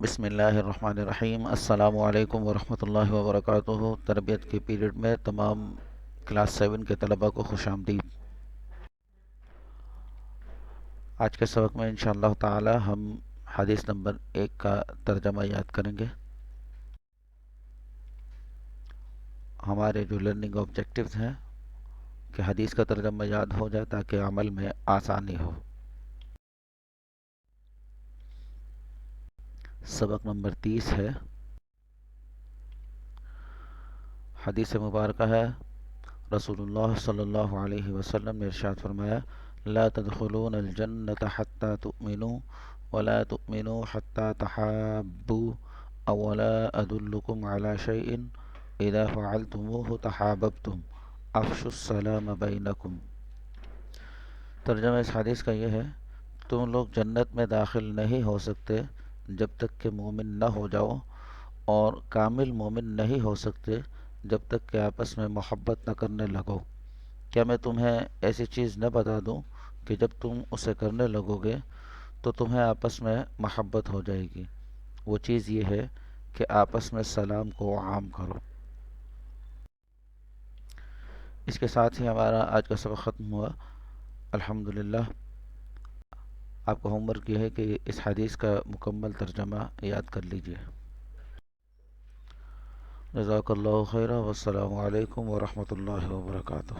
بسم اللہ الرحمن الرحیم۔ السلام علیکم ورحمۃ اللہ وبرکاتہ۔ تربیت کے پیریڈ میں تمام کلاس 7 کے طلبہ کو خوش آمدید۔ آج کے سبق میں انشاءاللہ تعالی ہم حدیث نمبر 1 کا ترجمہ یاد کریں گے۔ ہمارے جو لرننگ آبجیکٹیوز ہیں کہ حدیث کا ترجمہ یاد ہو جائے تاکہ عمل میں آسانی ہو۔ سبق نمبر 30 ہے۔ حدیث مبارکہ ہے، رسول اللہ صلی اللہ علیہ وسلم نے ارشاد فرمایا، لا تدخلون الجنة حتى تؤمنوا ولا تؤمنوا حتى تحابوا اولا ادلكم على شيء اذا فعلتموه تحاببتم افشوا السلام بينكم۔ ترجمہ اس حدیث کا یہ ہے، تم لوگ جنت میں داخل نہیں ہو سکتے جب تک کہ مومن نہ ہو جاؤ، اور کامل مومن نہیں ہو سکتے جب تک کہ آپس میں محبت نہ کرنے لگو۔ کیا میں تمہیں ایسی چیز نہ بتا دوں کہ جب تم اسے کرنے لگو گے تو تمہیں آپس میں محبت ہو جائے گی؟ وہ چیز یہ ہے کہ آپس میں سلام کو عام کرو۔ اس کے ساتھ ہی ہمارا آج کا سبق ختم ہوا۔ الحمدللہ۔ آپ کا ہوم ورک یہ ہے کہ اس حدیث کا مکمل ترجمہ یاد کر لیجئے۔ جزاک اللہ خیرہ، والسلام علیکم ورحمۃ اللہ وبرکاتہ۔